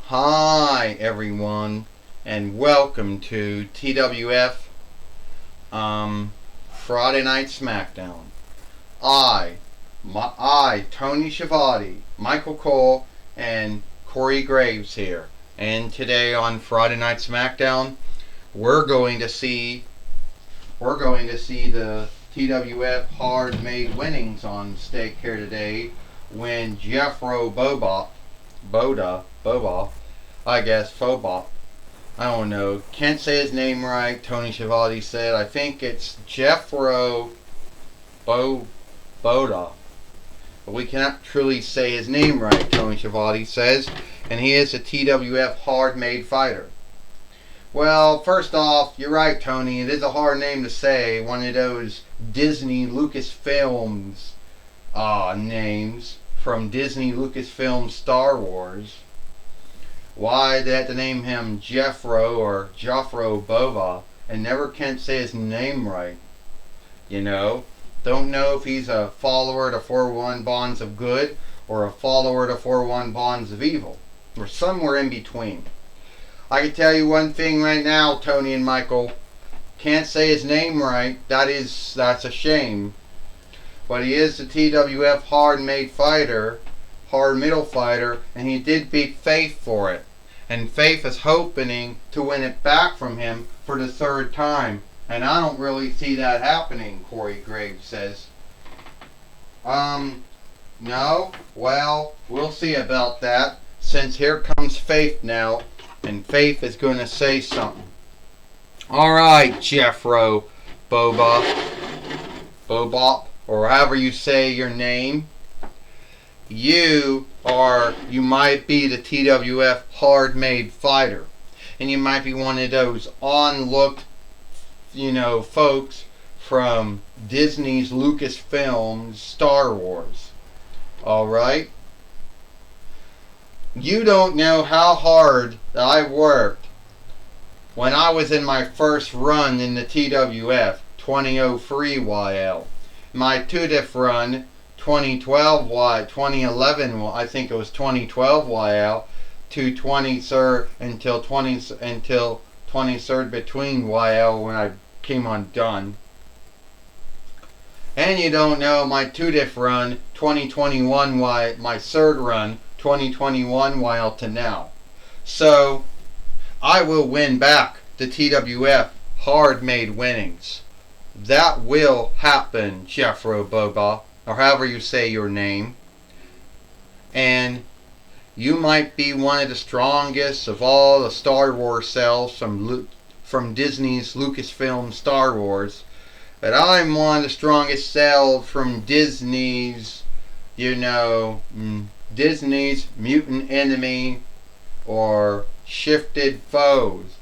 Hi everyone, and welcome to TWF Friday Night Smackdown. I, Tony Schiavone, Michael Cole, and Corey Graves here. And today on Friday Night Smackdown, we're going to see the TWF hard-made winnings on stake here today when Jeffro Boba, I guess, Fobop. I don't know. Can't say his name right. Tony Schiavone said. I think it's Jeffro Boda. But we cannot truly say his name right, Tony Schiavone says. And he is a TWF hard-made fighter. Well, first off, you're right, Tony. It is a hard name to say. One of those Disney Lucasfilms names from Disney Lucasfilm Star Wars. Why they had to name him Jeffro or Joffro Bova and never can say his name right? You know? Don't know if he's a follower to 4-1 Bonds of Good or a follower to 4-1 Bonds of Evil. Or somewhere in between. I can tell you one thing right now, Tony and Michael. Can't say his name right. That's a shame. But he is the TWF hard-made fighter, hard middle fighter, and he did beat Faith for it. And Faith is hoping to win it back from him for the third time. And I don't really see that happening, Corey Graves says. No? Well, we'll see about that. Since here comes Faith now. And Faith is going to say something. Alright, Jeffro Bobop, or however you say your name. You might be the TWF hard-made fighter. And you might be one of those onlooked, folks from Disney's Lucasfilms Star Wars. Alright? You don't know how hard I worked when I was in my first run in the TWF 2003 YL. My 2-diff run 2011, I think it was 2012 YL to 23rd until 23rd between YL when I came undone. And you don't know my 2-diff run 2021 my third run 2021 while to now. So I will win back the TWF hard-made winnings. That will happen, Jeffro Boba, or however you say your name. And you might be one of the strongest of all the Star Wars cells from Disney's Lucasfilm Star Wars. But I'm one of the strongest cells from Disney's, Disney's mutant enemy or shifted foes.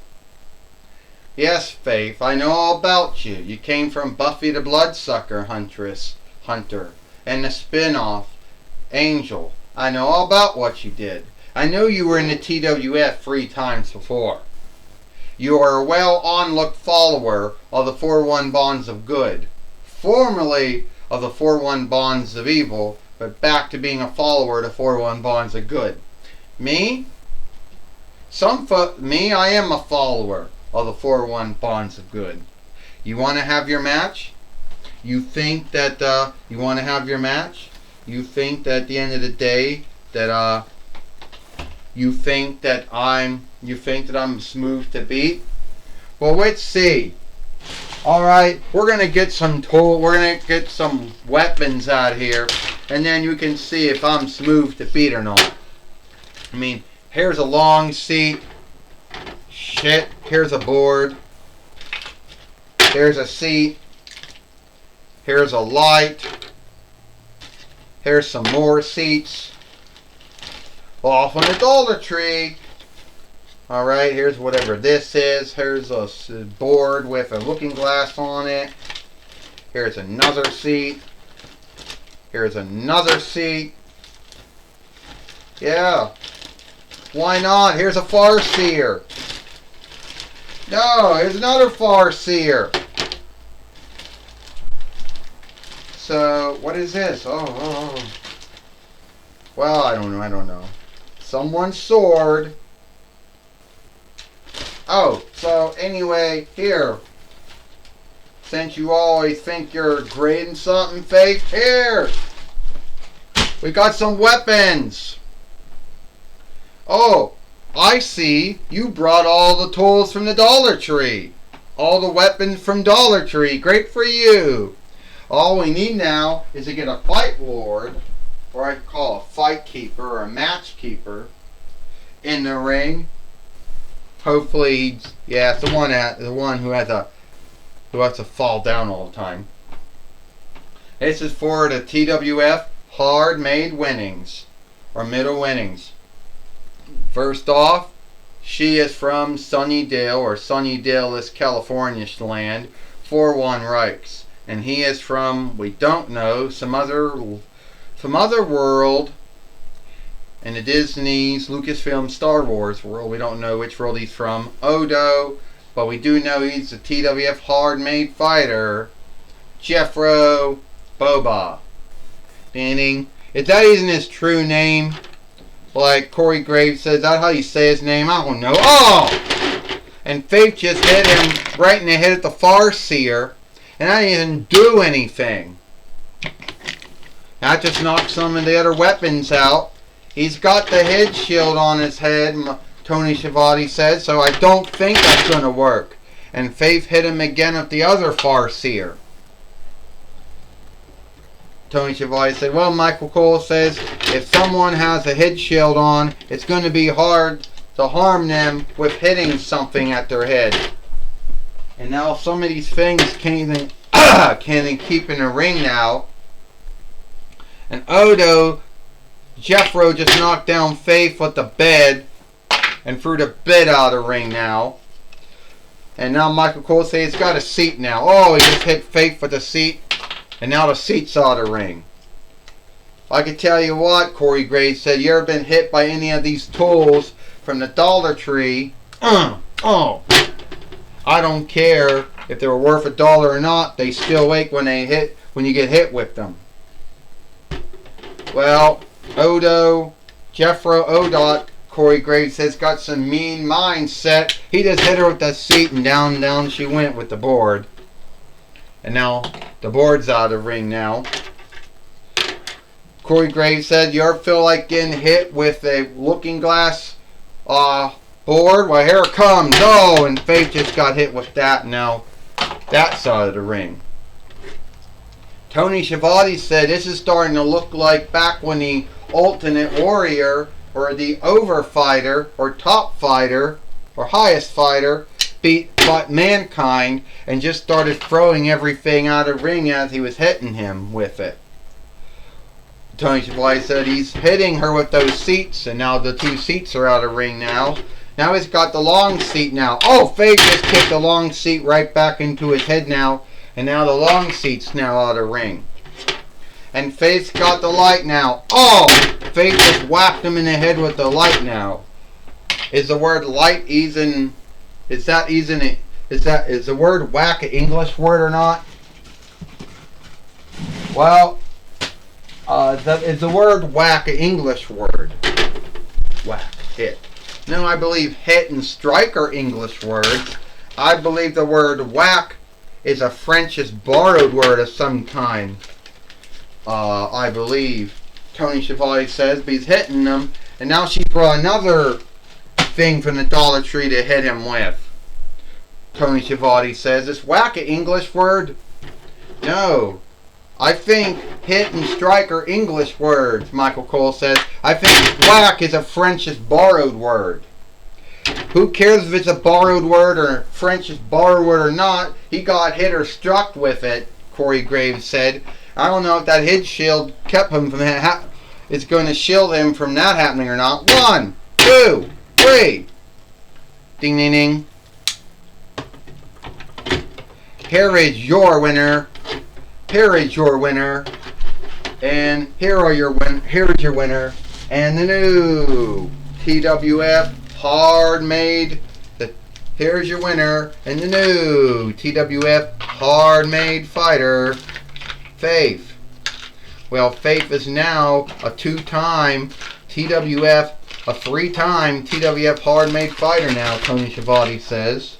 Yes, Faith, I know all about you. You came from Buffy the Bloodsucker Hunter and the spin-off Angel. I know all about what you did. I know you were in the TWF 3 times before. You are a well-onlooked follower of the 4-1 Bonds of Good, formerly of the 4-1 Bonds of Evil, but back to being a follower to 4-1 Bonds of Good. Me? I am a follower of the 4-1 Bonds of Good. You want to have your match? You think that you want to have your match? You think that at the end of the day that you think that I'm smooth to beat? Well, let's see. All right, we're gonna get some weapons out here, and then you can see if I'm smooth to beat or not. I mean, here's a long seat. Shit, here's a board. Here's a seat. Here's a light. Here's some more seats. Off on the Dollar Tree. Alright, here's whatever this is. Here's a board with a looking glass on it. Here's another seat. Here's another seat. Yeah. Why not? Here's a Farseer. No, here's another Farseer. So, what is this? Oh. Well, I don't know. Someone's sword. Oh, so anyway, here. Since you always think you're grading something, Faith, here. We got some weapons. Oh, I see. You brought all the tools from the Dollar Tree. All the weapons from Dollar Tree. Great for you. All we need now is to get a fight lord, or I call a fight keeper or a match keeper, in the ring. Hopefully, yeah, it's the one who has to fall down all the time. This is for the TWF hard made winnings or middle winnings. First off, she is from Sunnydale or Sunnydale is California land, 4-1 Reichs. And he is from, we don't know, some other world in the Disney's Lucasfilm Star Wars world. We don't know which world he's from. Odo, but we do know he's a TWF hard made fighter. Jeffro Boba. Meaning, if that isn't his true name, like Corey Graves says, that's how you say his name, I don't know. Oh! And Faith just hit him right in the head at the Farseer, and I didn't even do anything. That just knocked some of the other weapons out. He's got the head shield on his head, Tony Schiavone said, so I don't think that's going to work. And Faith hit him again with the other Farseer. Tony Schiavone said, well, Michael Cole says, if someone has a head shield on, it's going to be hard to harm them with hitting something at their head. And now some of these things can't even keep in the ring now. And Odo, Jeffro just knocked down Faith with the bed and threw the bed out of the ring now. And now Michael Cole says he's got a seat now. Oh, he just hit Faith with the seat. And now the seat's out of the ring. I can tell you what, Corey Graves said, you ever been hit by any of these tools from the Dollar Tree? Oh, I don't care if they were worth $1 or not, they still ache when you get hit with them. Well, Odo, Jeffro Odot, Corey Graves says, got some mean mindset. He just hit her with that seat and down she went with the board. And now the board's out of the ring now. Corey Graves said, you ever feel like getting hit with a looking glass board? Well, here it comes. Oh, and Faith just got hit with that. Now that's out of the ring. Tony Schiavone said, this is starting to look like back when the Ultimate Warrior or the Overfighter or Top Fighter or Highest Fighter fought Mankind and just started throwing everything out of the ring as he was hitting him with it. Tony Schiavone said he's hitting her with those seats, and now the two seats are out of the ring now. Now he's got the long seat now. Oh, Faith just kicked the long seat right back into his head now, and now the long seat's now out of the ring. And Faith's got the light now. Oh, Faith just whacked him in the head with the light now. Is the word light even... Is the word whack an English word or not? Well, is the word whack an English word? Whack, hit. No, I believe hit and strike are English words. I believe the word whack is a French borrowed word of some kind. I believe. Tony Schiavone says, but he's hitting them. And now she brought another thing from the Dollar Tree to hit him with. Tony Schiavone says, is whack an English word? No. I think hit and strike are English words, Michael Cole says. I think whack is a French borrowed word. Who cares if it's a borrowed word or French borrowed word or not? He got hit or struck with it, Corey Graves said. I don't know if that head shield kept him from that. It's going to shield him from that happening or not. 1, 2, 3. Ding, ding, ding. Here is your winner. Here is your winner. And here is your winner. And the new TWF hard made. Here's your winner. And the new TWF hard made fighter, Faith. Well, Faith is now a two-time TWF, a three-time TWF hard-made fighter now, Tony Schiavone says.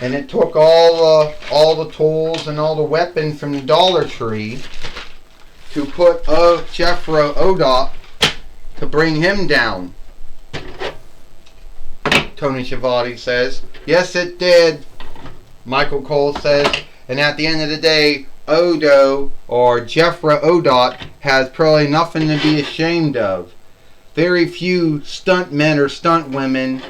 And it took all the tools and all the weapons from the Dollar Tree to put Jeffro Odot to bring him down. Tony Schiavone says. Yes, it did, Michael Cole says. And at the end of the day, Odo, or Jeffro Odot, has probably nothing to be ashamed of. Very few stunt men or stunt women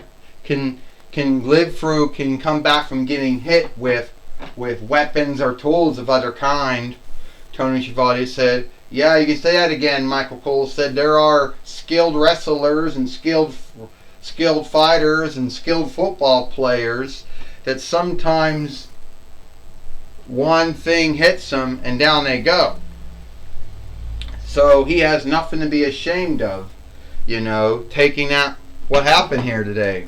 can come back from getting hit with weapons or tools of other kind. Tony Schiavone said. Yeah, you can say that again, Michael Cole said. There are skilled wrestlers and skilled fighters and skilled football players that sometimes one thing hits them and down they go. So he has nothing to be ashamed of, taking that what happened here today.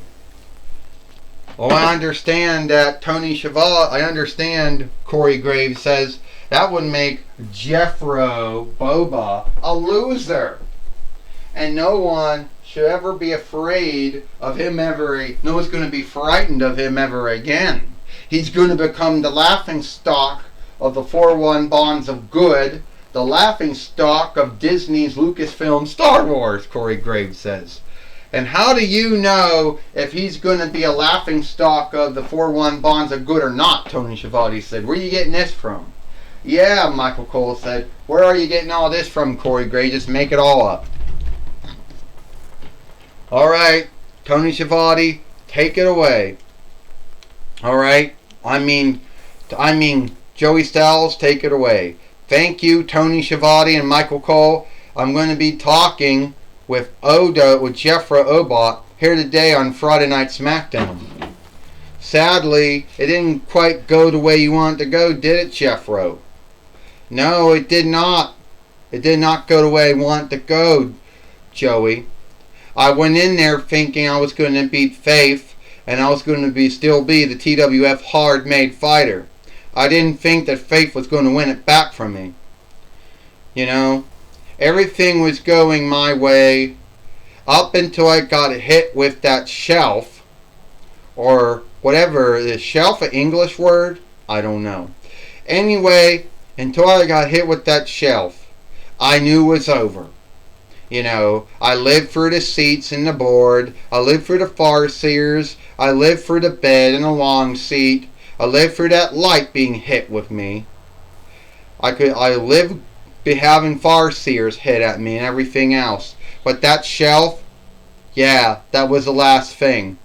Well, I understand that Tony Schiavone, I understand Corey Graves says that would make Jeffro Boba a loser. And no one should ever be afraid of him no one's going to be frightened of him ever again. He's going to become the laughing stock of the 4-1 Bonds of Good, the laughing stock of Disney's Lucasfilm Star Wars, Corey Graves says. And how do you know if he's going to be a laughing stock of the 4-1 Bonds of Good or not, Tony Schiavone said. Where are you getting this from? Yeah, Michael Cole said. Where are you getting all this from, Corey Graves? Just make it all up. Alright, Tony Schiavone, take it away. Alright, I mean, Joey Styles, take it away. Thank you, Tony Schiavone and Michael Cole. I'm going to be talking with Jeffro Odot here today on Friday Night Smackdown. Sadly, it didn't quite go the way you wanted to go, did it, Jeffro? No, it did not. It did not go the way I wanted to go, Joey. I went in there thinking I was going to beat Faith, and I was going to still be the TWF hard-made fighter. I didn't think that Faith was going to win it back from me. Everything was going my way up until I got hit with that shelf, or whatever. Is shelf an English word? I don't know. Anyway, until I got hit with that shelf, I knew it was over. I lived through the seats and the board. I lived through the farseers. I lived through the bed and the long seat. I lived through that light being hit with me. I lived having farseers hit at me and everything else. But that shelf, yeah, that was the last thing.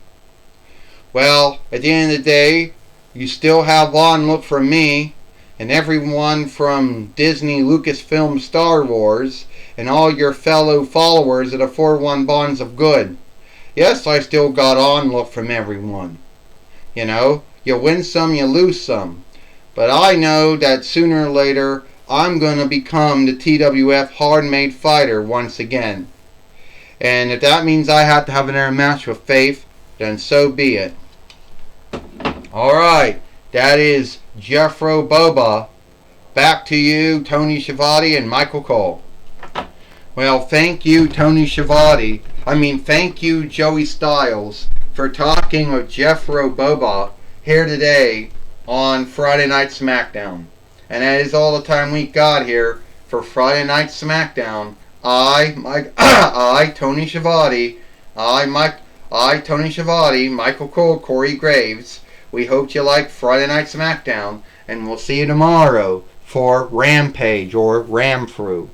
Well, at the end of the day, you still have on look for me and everyone from Disney, Lucasfilm, Star Wars, and all your fellow followers of the 4-1 Bonds of Good. Yes, I still got on look from everyone. You win some, you lose some. But I know that sooner or later, I'm going to become the TWF hard-made fighter once again. And if that means I have to have another match with Faith, then so be it. Alright, that is Jeffro Boba. Back to you, Tony Schiavone and Michael Cole. Well, thank you, Tony Schiavone. Thank you, Joey Styles, for talking with Jeffro Boba here today on Friday Night Smackdown. And that is all the time we got here for Friday Night Smackdown. Tony Schiavone, Tony Schiavone, Michael Cole, Corey Graves. We hope you like Friday Night Smackdown, and we'll see you tomorrow for Rampage or Ram Through.